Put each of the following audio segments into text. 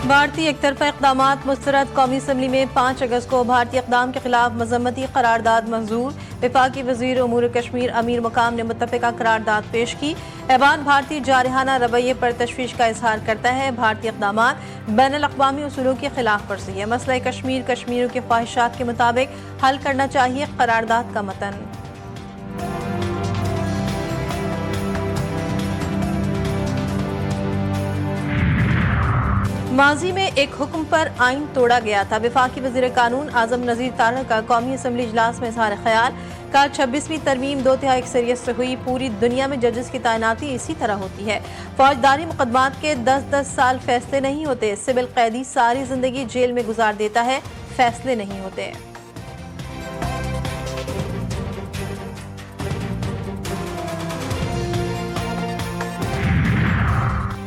भारतीय एकतरफा इक़दामात मुस्तरद। कौमी असम्बली में 5 अगस्त को भारतीय इक़दाम के खिलाफ मज़म्मती करारदाद मंजूर। वफाकी वज़ीर उमूर कश्मीर अमीर मुकाम ने मुत्तफ़िका करारदाद पेश की। ऐवान भारतीय जारहाना रवैये पर तशवीश का इजहार करता है। भारतीय इक़दामात बैनुल-अक़वामी उसूलों की खिलाफ वर्जी है। मसला कश्मीर कश्मीरियों की ख्वाहिशात के मुताबिक हल करना चाहिए। करारदाद का मतन। माजी में एक हुक्म पर आइन तोड़ा गया था। वफाकी वज़ीर कानून आज़म नज़ीर तारड़ का कौमी असम्बली इजलास में इज़हार ख्याल। कल 26वीं तरमीम 2/3 अक्सरियत से हुई। पूरी दुनिया में जजेस की तैनाती इसी तरह होती है। फौजदारी मुकदमात के 10-10 साल फैसले नहीं होते। सिविल कैदी सारी जिंदगी जेल में गुजार देता है, फैसले नहीं होते।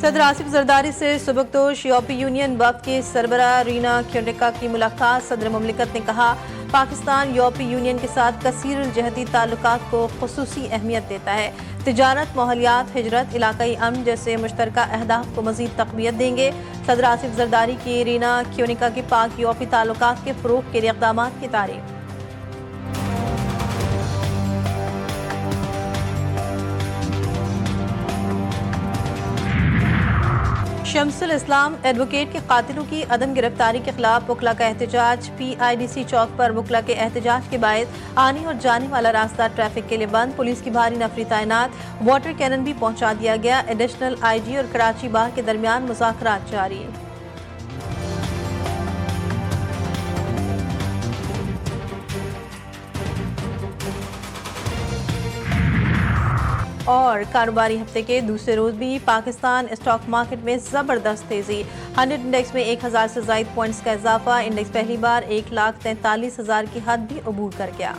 सदर आसिफ जरदारी से सुबकदोश यूरोपीय यूनियन वफ़द के सरबराह रीना क्योनिका की मुलाकात। सदर मुमलिकत ने कहा, पाकिस्तान यूरोपीय यूनियन के साथ कसीरुल जहती ताल्लुकात को खुसूसी अहमियत देता है। तिजारत, माहौलियात, हिजरत, इलाकाई अमन जैसे मुश्तरका अहदाफ को मज़ीद तक़वियत देंगे। सदर आसिफ जरदारी की रीना क्योनिका के पाक यूरोपीय ताल्लुकात के फ़रोग़ के लिए इक़दामात की तारीफ़। शम्सुल इस्लाम एडवोकेट के कातिलों की अदम गिरफ्तारी के खिलाफ वकला का एहतजाज। PIDC चौक पर वकला के एहतजाज के बायस आने और जाने वाला रास्ता ट्रैफिक के लिए बंद। पुलिस की भारी नफरी तैनात। वाटर कैनन भी पहुंचा दिया गया। एडिशनल IG और कराची बार के दरमियान मुज़ाकरात जारी। और कारोबारी हफ्ते के दूसरे रोज भी पाकिस्तान स्टॉक मार्केट में जबरदस्त तेजी। 100 इंडेक्स में 1000 से ज़ायद पॉइंट्स का इजाफा। इंडेक्स पहली बार 1,43,000 की हद भी अबूर कर गया।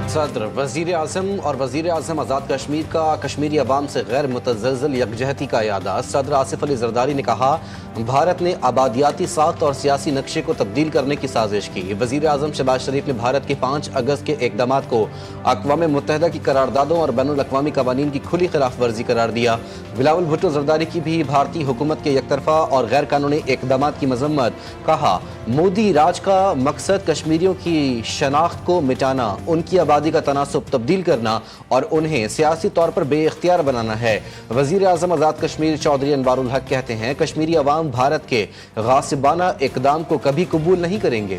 सदर वज़ीर आज़म और वज़ीर आज़म आज़ाद कश्मीर का कश्मीरी अवाम से गैर मुतज़लज़ल यकजहती का यादा। सदर आसिफ अली जरदारी ने कहा, भारत ने आबादियाती साख्त और सियासी नक्शे को तब्दील करने की साजिश की। वज़ीर आज़म शहबाज शरीफ ने भारत के 5 अगस्त के इक़दामात को अक़वाम मुत्तहिदा की करारदादों और बैनुल-अक़वामी क़वानीन की खुली खिलाफ वर्जी करार दिया। बिलावल भुट्टो जरदारी की भी भारतीय हुकूमत के यकतरफा और गैर कानूनी इक़दामात की मज़म्मत। कहा, मोदी राज का मकसद कश्मीरियों की शनाख्त को मिटाना, उनकी आबादी का तनासुब तब्दील करना और उन्हें सियासी तौर पर बेइख्तियार बनाना है। वज़ीर आज़म आज़ाद कश्मीर चौधरी अनवारुल हक कहते हैं, कश्मीरी अवाम भारत के गासिबाना इक़दाम को कभी कबूल नहीं करेंगे।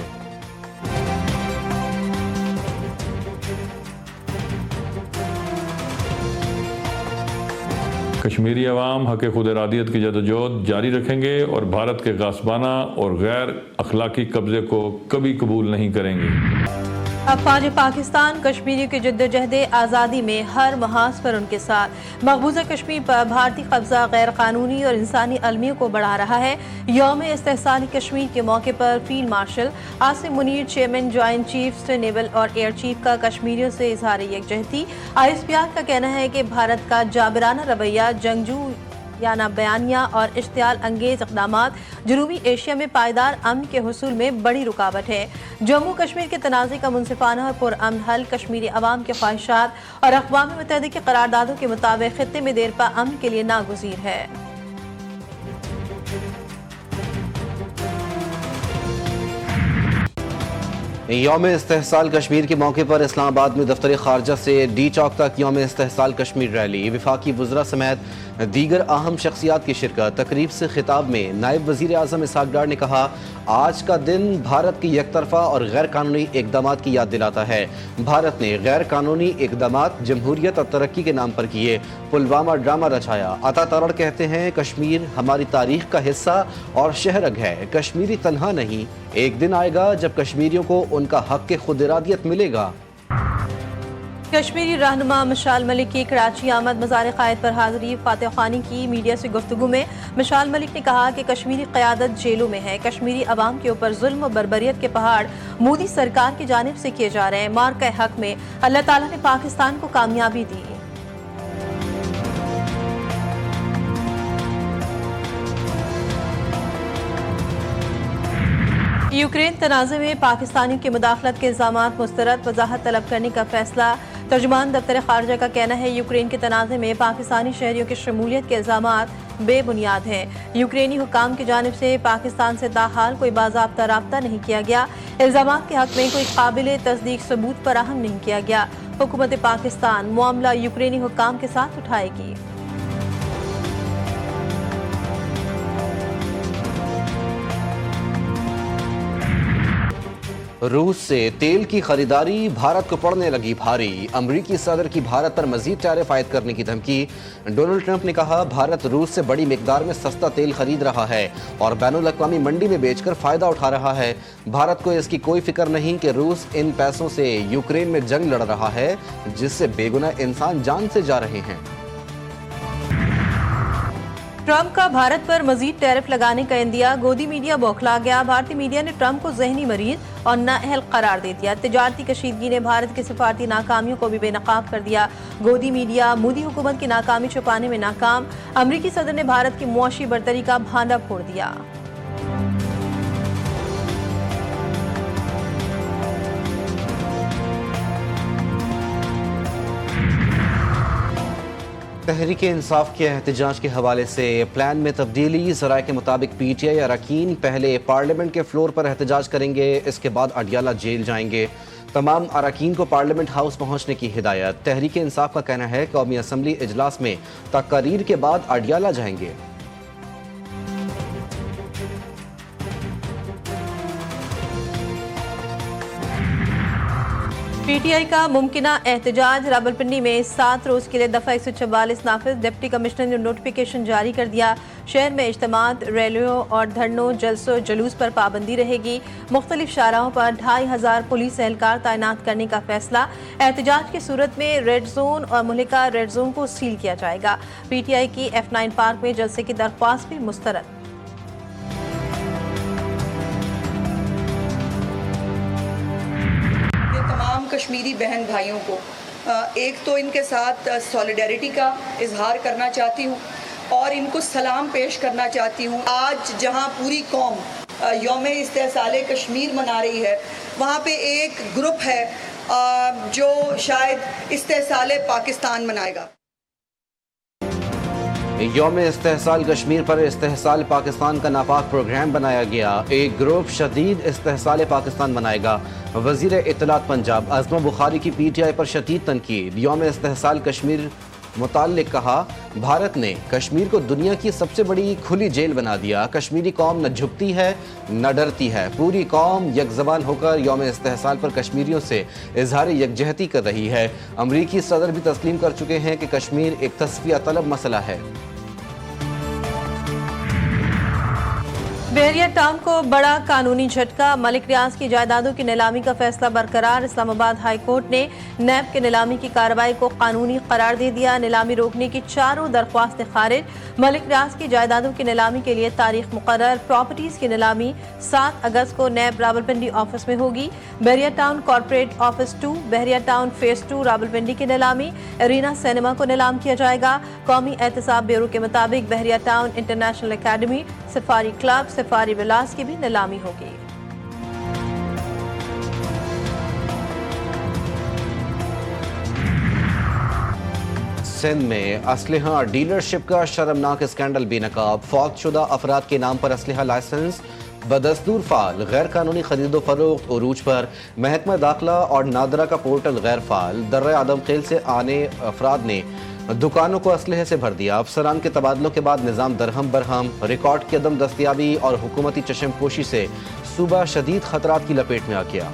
कश्मीरी अवाम हक़ खुद इरादियत की जदोजहद जारी रखेंगे और भारत के गासिबाना और गैर अखलाकी कब्जे को कभी कबूल नहीं करेंगे। अफवाज पाकिस्तान कश्मीरियों की जद्दोजहद आज़ादी में हर महाज पर उनके साथ। मकबूजा कश्मीर पर भारतीय कब्जा गैर कानूनी और इंसानी अलमियों को बढ़ा रहा है। यौम इस्तेहसाल कश्मीर के मौके पर field marshal Asim Munir, chairman joint chiefs naval और एयर चीफ का कश्मीरियों से इजहार यकजहती। ISPR का कहना है कि भारत का जाबराना रवैया, जंगजू याना बयानिया और इश्तियाल अंगेज इक़दामात जनूबी एशिया में पायदार अमन के हुसूल में बड़ी रुकावट है। जम्मू कश्मीर के तनाज़े का मुनसिफाना और पुरअमन हल कश्मीरी अवाम के ख्वाहिशात और अक़वाम मुत्तहिदा की करारदादों के मुताबिक खित्ते में देरपा अमन के लिए नागुज़ीर है। यौम इस्तेहसाल कश्मीर के मौके पर इस्लामाबाद में दफ्तर खारजा से D चौक तक यौम इस्तेहसाल कश्मीर रैली। वफाकी वज़रा समेत दीगर अहम शख्सियात की शिरकत। तकरीब से खिताब में नायब वज़ीर आज़म इसहाक़ डार ने कहा, आज का दिन भारत की यकतरफा और गैर कानूनी इक़दामात की याद दिलाता है। भारत ने गैर कानूनी इक़दामात जमहूरियत और तरक्की के नाम पर किए। पुलवामा ड्रामा रचाया। अता तारड़ कहते हैं, कश्मीर हमारी तारीख का हिस्सा और शहरग है। कश्मीरी तन्हा नहीं, एक दिन आएगा जब कश्मीरियों को उनका हक़ खुद इरादियत मिलेगा। कश्मीरी रहनुमा मशाल मलिक की कराची आमद। मज़ार क़ायद पर हाज़री। फातिह ख़ानी की मीडिया से गुफ्तगू में मशाल मलिक ने कहा कि कश्मीरी क़यादत जेलों में है। कश्मीरी अवाम के ऊपर जुल्म और बर्बरियत के पहाड़ मोदी सरकार की जानिब से किए जा रहे हैं। मार के हक में अल्लाह ताला ने पाकिस्तान को कामयाबी दी। यूक्रेन तनाज़े में पाकिस्तानियों की मुदाखलत के इल्ज़ामात मुस्तरद। वजाहत तलब करने का फैसला। तर्जुमान दफ्तर खारजा का कहना है, यूक्रेन के तनाज़े में पाकिस्तानी शहरियों की शमूलियत के इल्ज़ामात बेबुनियाद हैं। यूक्रेनी हुकाम की जानिब से पाकिस्तान से ताहाल कोई बाज़ाब्ता राब्ता नहीं किया गया। इल्ज़ाम के हक में कोई काबिल तस्दीक सबूत फराहम नहीं किया गया। हुकूमत पाकिस्तान मामला यूक्रेनी हुकाम के साथ उठाएगी। रूस से तेल की खरीदारी भारत को पड़ने लगी भारी। अमरीकी सदर की भारत पर मजीद टैरिफ आयद करने की धमकी। डोनाल्ड ट्रंप ने कहा भारत रूस से बड़ी मिकदार में सस्ता तेल खरीद रहा है और बैनुल-अक़वामी मंडी में बेचकर फायदा उठा रहा है। भारत को इसकी कोई फिक्र नहीं कि रूस इन पैसों से यूक्रेन में जंग लड़ रहा है जिससे बेगुनाह इंसान जान से जा रहे हैं। ट्रंप का भारत पर मजीद टैरिफ लगाने का इंदिया। गोदी मीडिया बौखला गया। भारतीय मीडिया ने ट्रंप को जहनी मरीज और नाअहल करार दे दिया। तिजारती कशीदगी ने भारत की सिफारती नाकामियों को भी बेनकाब कर दिया। गोदी मीडिया मोदी हुकूमत की नाकामी छुपाने में नाकाम। अमरीकी सदर ने भारत की मुआशी बर्तरी का भांडा फोड़ दिया। तहरीक इंसाफ के एहतजाज के हवाले से प्लान में तब्दीली। ज़राए के मुताबिक पीटीआई अरकान पहले पार्लियामेंट के फ्लोर पर एहतजाज करेंगे, इसके बाद अडियाला जेल जाएंगे। तमाम अरकान को पार्लियामेंट हाउस पहुंचने की हिदायत। तहरीक इंसाफ का कहना है कौमी असम्बली इजलास में तकरीर के बाद अडियाला जाएंगे। पीटीआई का मुमकिना एहतजाज। रावलपिंडी में 7 रोज के लिए दफा 144 नाफिज। डिप्टी कमिश्नर ने नोटिफिकेशन जारी कर दिया। शहर में इज्तिमात, रैलियों और धरनों, जलसों, जुलूस पर पाबंदी रहेगी। मुख्तलिफ शाहराहों पर 2500 पुलिस एहलकार तैनात करने का फैसला। एहतजाज की सूरत में रेड जोन और मुहलिका रेड जोन को सील किया जाएगा। पीटीआई की F9 पार्क में जलसे की दरख्वास्त भी मुस्तरद। कश्मीरी बहन भाइयों को एक तो इनके साथ सॉलिडेरिटी का इजहार करना चाहती हूँ और इनको सलाम पेश करना चाहती हूँ। आज जहाँ पूरी कौम यौम इस्तेहसाल कश्मीर मना रही है, वहाँ पे एक ग्रुप है जो शायद इस्तेहसाल पाकिस्तान मनाएगा। यौम इस्तेहसाल कश्मीर पर इस्तेहसाल पाकिस्तान का नापाक प्रोग्राम बनाया गया। एक ग्रुप शदीद इस्तेहसाल पाकिस्तान मनाएगा। वज़ीर इत्तलात पंजाब अज़मा बुखारी की पीटीआई पर शदीद तनकीद। यौम इस्तेहसाल कश्मीर मुताल्लिक कहा भारत ने कश्मीर को दुनिया की सबसे बड़ी खुली जेल बना दिया। कश्मीरी कौम न झुकती है न डरती है। पूरी कौम यकज़बान होकर यौम इस्तेहसाल पर कश्मीरियों से इजहार यकजहती कर रही है। अमरीकी सदर भी तस्लीम कर चुके हैं कि कश्मीर एक तस्फिया तलब मसला है। बहरिया टाउन को बड़ा कानूनी झटका। मलिक रियाज की जायदादों की नीलामी का फैसला बरकरार। इस्लामाबाद हाई कोर्ट ने नैब के नीलामी की कार्रवाई को कानूनी करार दे दिया। नीलामी रोकने की चारों दरख्वास्तें खारिज। मलिक रियाज की जायदादों की नीलामी के लिए तारीख मुकर्रर। प्रॉपर्टीज की नीलामी 7 अगस्त को नैब रावलपिंडी ऑफिस में होगी। बहरिया टाउन कॉर्पोरेट ऑफिस 2, बहरिया टाउन फेज 2 रावलपिंडी की नीलामी। एरिना सिनेमा को नीलाम किया जाएगा। कौमी एहतसाब ब्यूरो के मुताबिक Bahria town international academy, safari club, safari villas की भी नीलामी होगी। सिंध में असलहा डीलरशिप का शर्मनाक स्कैंडल बेनकाब। फौतशुदा अफराद के नाम पर असलहा लाइसेंस बदस्तूर फाल। गैर कानूनी खरीदो फरोख्त उरूज पर। महकमा दाखिला और नादरा का पोर्टल गैर फाल। दर्रे आदम खेल से आने अफराद ने दुकानों को असलहे से भर दिया। अफसरान के तबादलों के बाद निज़ाम दरहम बरहम। रिकॉर्ड की अदम दस्तियाबी और हुकूमती चशमपोशी से सूबा शदीद खतरात की लपेट में आ गया।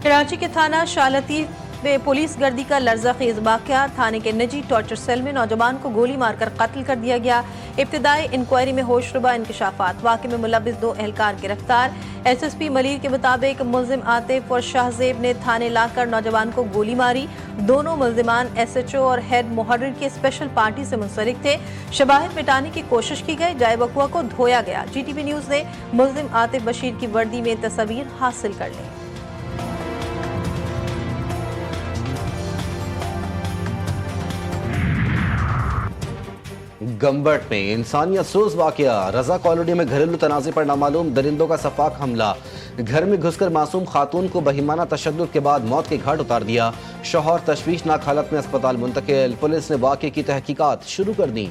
कराची के थाना शालती में पुलिस गर्दी का लर्ज़ाखेज वाक़या। थाने के निजी टॉर्चर सेल में नौजवान को गोली मारकर कत्ल कर दिया गया। इब्तिदाई इंक्वायरी में होशरुबा इंकशाफात। वाक़े में मुलविस 2 एहलकार गिरफ्तार। SSP मलीर के मुताबिक मुल्जिम आतिफ और शाहजेब ने थाने लाकर नौजवान को गोली मारी। दोनों मुल्जिमान SHO और हेड मुहर्रिर की स्पेशल पार्टी से मुंसलिक थे। शवाहिद मिटाने की कोशिश की गई। जाए वक़्वा को धोया गया। GTV न्यूज़ ने मुल्जिम आतिफ बशीर की वर्दी में तस्वीर हासिल कर ली। गंबट में इंसानियत सोज वाकया। रजा कॉलोनी में घरेलू तनाज़े पर नामालूम दरिंदों का सफाक हमला। घर में घुसकर मासूम खातून को बहिमाना तशद्दुद के बाद मौत के घाट उतार दिया। शौहर तशवीशनाक हालत में अस्पताल मुंतकिल। पुलिस ने वाक़े की तहकीकात शुरू कर दी।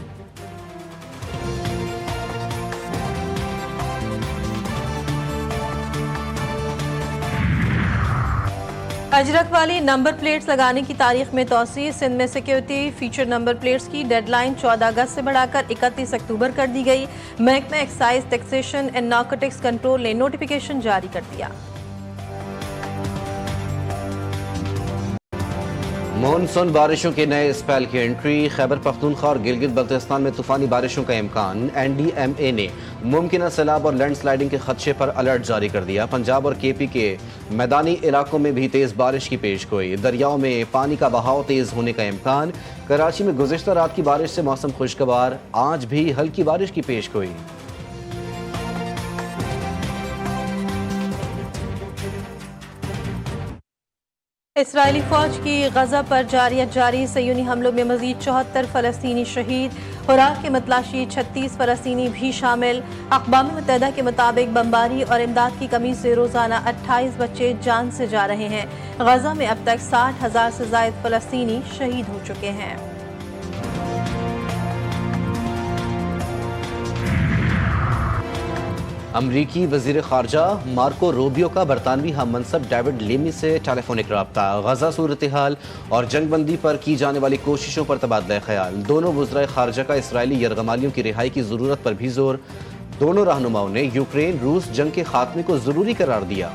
अजरक वाली नंबर प्लेट्स लगाने की तारीख में तौसीह। सिंध में सिक्योरिटी फीचर नंबर प्लेट्स की डेडलाइन 14 अगस्त से बढ़ाकर 31 अक्टूबर कर दी गई। महकमा excise taxation and narcotics control ने नोटिफिकेशन जारी कर दिया। मानसून बारिशों के नए स्पेल की एंट्री। खैबर पख्तूनख्वा और गिलगित बल्तिस्तान में तूफानी बारिशों का इम्कान। NDMA ने मुमकिन सैलाब और लैंडस्लाइडिंग के खदशे पर अलर्ट जारी कर दिया। पंजाब और KP के मैदानी इलाकों में भी तेज बारिश की पेशगोई। दरियाओं में पानी का बहाव तेज होने का इम्कान। कराची में गुज़िश्ता रात की बारिश से मौसम खुशगवार। आज भी हल्की बारिश की पेशगोई। इसराइली फौज की गजा पर जारी सयूनी हमलों में मजीद 74 फलस्तीनी शहीद। खुराक के मतलाशी 36 फलस्तीनी भी शामिल। अक़वाम मुत्तहिदा के मुताबिक बमबारी और इमदाद की कमी से रोजाना 28 बच्चे जान से जा रहे हैं। गजा में अब तक 60,000 से ज़ायद फलस्तीनी शहीद हो चुके हैं। अमरीकी वजीर खारजा मार्को रूबियो का बरतानवी हम मनसब डेविड लेमी से टेलीफोनिक रब्ता। गजा सूरत हाल और जंगबंदी पर की जाने वाली कोशिशों पर तबादला ख्याल। दोनों वज़राए खारजा का इसराइली यरगमालियों की रिहाई की ज़रूरत पर भी जोर। दोनों रहनुमाओं ने यूक्रेन रूस जंग के खात्मे को ज़रूरी करार दिया।